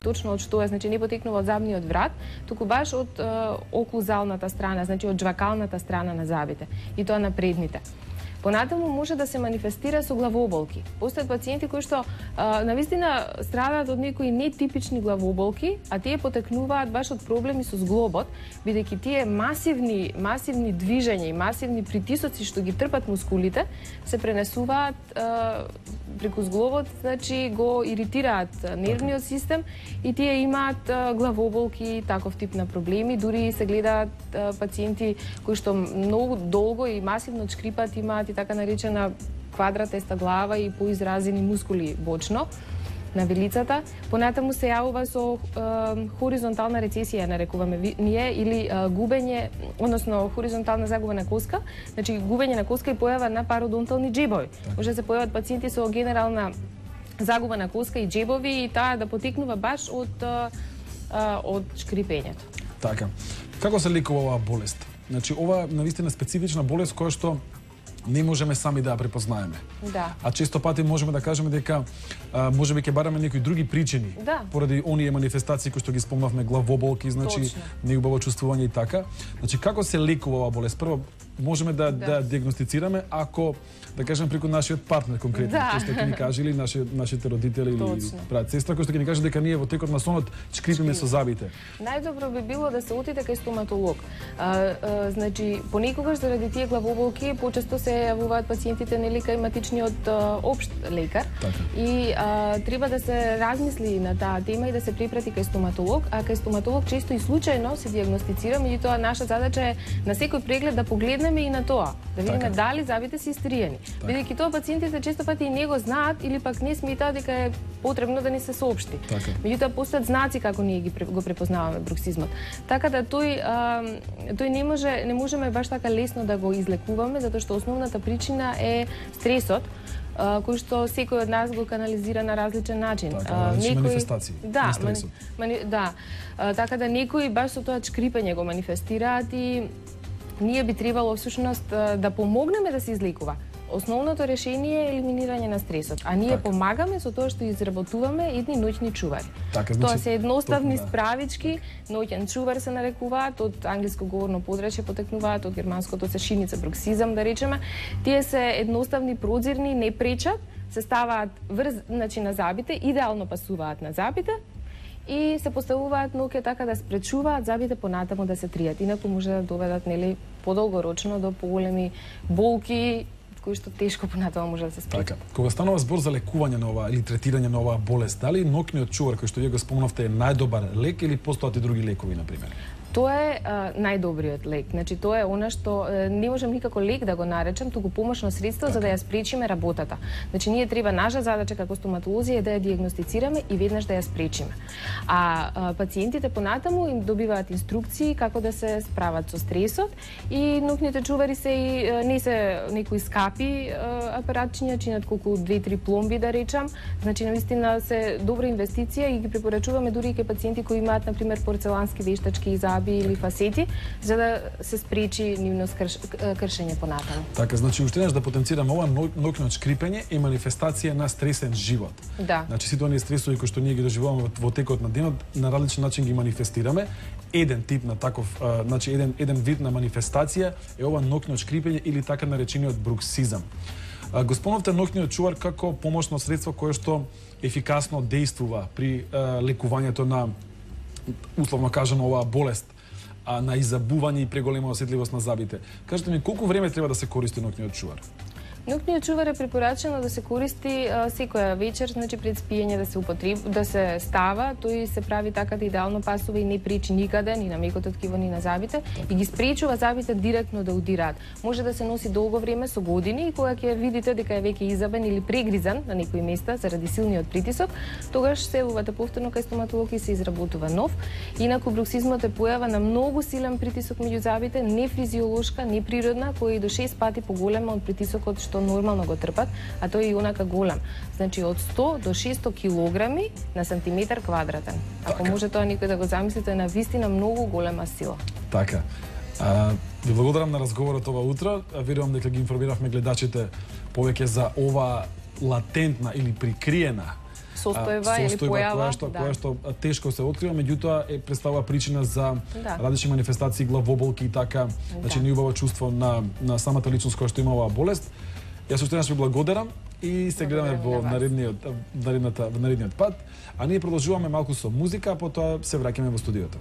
точно од што е, значи не потекнува од задниот врат, туку баш од оклузалната страна, значи од жвакалната страна на зъбите, и тоа на предните. Понатаму може да се манифестира со главоболки. Постојат пациенти кои што навистина страдаат од некои нетипични главоболки, а тие потекнуваат баш од проблеми со зглобот, бидејќи тие масивни движења и масивни притисоци што ги трпат мускулите се пренесуваат преку зглобот, значи го иритираат нервниот систем и тие имаат главоболки, таков тип на проблеми. Дури се гледаат пациенти кои што многу долго и масивно шкрипат, имаат и така наречена квадратеста глава и поизразени мускули бочно на вилицата. Понатаму се јавува со хоризонтална рецесија, нарекуваме ние, или губење, односно хоризонтална загуба на коска, значи губење на коска и појава на пародонтални џебови. Може да се појават пациенти со генерална загуба на коска и џебови и таа да потекнува баш од шкрипењето. Така. Како се лекува оваа болест? Значи ова навистина специфична болест која што не можеме сами да ја препознаеме. Да. А често пати можеме да кажеме дека можеби ќе бараме некои други причини, да, поради оние манифестации кои што ги спомнавме, главоболки, значи неубаво чувствување и така. Значи како се лекува оваа болест? Прво можеме да диагностицираме ако да кажеме преку нашиот партнер конкретно, кој што ќе ни каже, или нашите родители или брат, сестра, кој што ќе ни каже дека ние во текот на сонот шкрипиме со зъбите. Најдобро би било да се отиде кај стоматолог. Значи понекогаш заради тие главоболки почесто се јавуваат пациентите нели кај матичниот општ лекар. И треба да се размисли на таа тема и да се препрати кај стоматолог, а кај стоматолог често и случајно се диагностицира, меѓутоа наша задача е на секој преглед да погледнеме и на тоа, да видиме дали зъбите се истриени. Бидејќи тоа пациентите често пати и не го знаат или пак не сметаат дека е потребно да ни се соопшти. Меѓутоа постојат знаци како ние го препознаваме бруксизмот. Така да тој не можеме баш така лесно да го излекуваме, затоа што основната причина е стресот, кој што секој од нас го канализира на различен начин. Манифестации на стресот. Да. Така да некои баш со тоа шкрипење го манифестираат и ние би требало всушност да помогнеме да се излекува. Основното решение е елиминирање на стресот, а ние помагаме со тоа што изработуваме едни ноќни чувари. Тоа се едноставни справички, ноќен чувар се нарекуваат, од англиско говорно подрачје потекнуваат, од германското се шиница, бруксизам да речеме. Тие се едноставни, прозирни, не пречат, се ставаат значи на зъбите, идеално пасуваат на зъбите и се поставуваат ноќе така да спречуваат зъбите понатаму да се тријат. Инаку може да доведат нели подолгорочно до поголеми болки кои што тешко понатаму може да се спречат. Кога станува збор за лекување на оваа или третирање на оваа болест, дали ноќниот чувар кој што вие го спомнавте е најдобар лек или постојат и други лекови на пример? Тоа е најдобриот лек. Значи тоа е она што не можам никако лек да го наречам, туку помошно средство за да ја спречиме работата. Значи ние треба, наша задача како стоматолози е да ја диагностицираме и веднаш да ја спречиме. А пациентите понатаму им добиваат инструкции како да се справат со стресот и ноќните чувари не се некои скапи апаратчиња, чинат колку 2-3 пломби да речам. Значи навистина се добра инвестиција и ги препорачуваме дури и кај пациенти кои имаат на пример порцелански вештачки или фасети, за да се спречи нивно кршење понатаму. Така, значи уште еднаш да потенцираме ова ноќно шкрипење е манифестација на стресен живот. Да. Значи сите оние стресови кои што ние ги доживуваме во текот на денот на различен начин ги манифестираме. Еден тип на таков, значи еден вид на манифестација е ова ноќно шкрипење или така наречениот бруксизам. Го спомнавте ноќниот чувар како помошно средство кое што ефикасно дејствува при лекувањето на условно кажано оваа болест, на изабување и преголема осетливост на зъбите. Кажете ми колку време треба да се користи ноќниот чувар? Ноќниот чувар е препорачено да се користи секоја вечер, значи пред спиење да се става, тој се прави така да идеално пасува и не пречи никаде, ни на мекото ткиво, ни на зъбите и ги спречува зъбите директно да удираат. Може да се носи долго време со години и кога ќе видите дека е веќе изабен или прегризан на некои места заради силниот притисок, тогаш се увате повторно кај стоматолог и се изработува нов. Инаку бруксизмот е појава на многу силен притисок меѓу зъбите, не физиолошка, не природна, која е до 6 пати поголема од притисокот што нормално го трпат, а тој е онака голем. Значи од 100 до 600 килограми на сантиметар квадратен. Ако може тоа никој да го замисли, тоа е навистина многу голема сила. Така. Ви благодарам на разговорот ова утро. Верувам дека ги информиравме гледачите повеќе за ова латентна или прикриена состојба или појава, која што тешко се открива, меѓутоа представува причина за различни манифестации, главоболки и така, значи неубаво чувство на самата личност која што има оваа болест. Јас уште еднаш ви благодарам и се гледаме во наредниот пат, а ние продолжуваме малку со музика, а потоа се враќаме во студиото.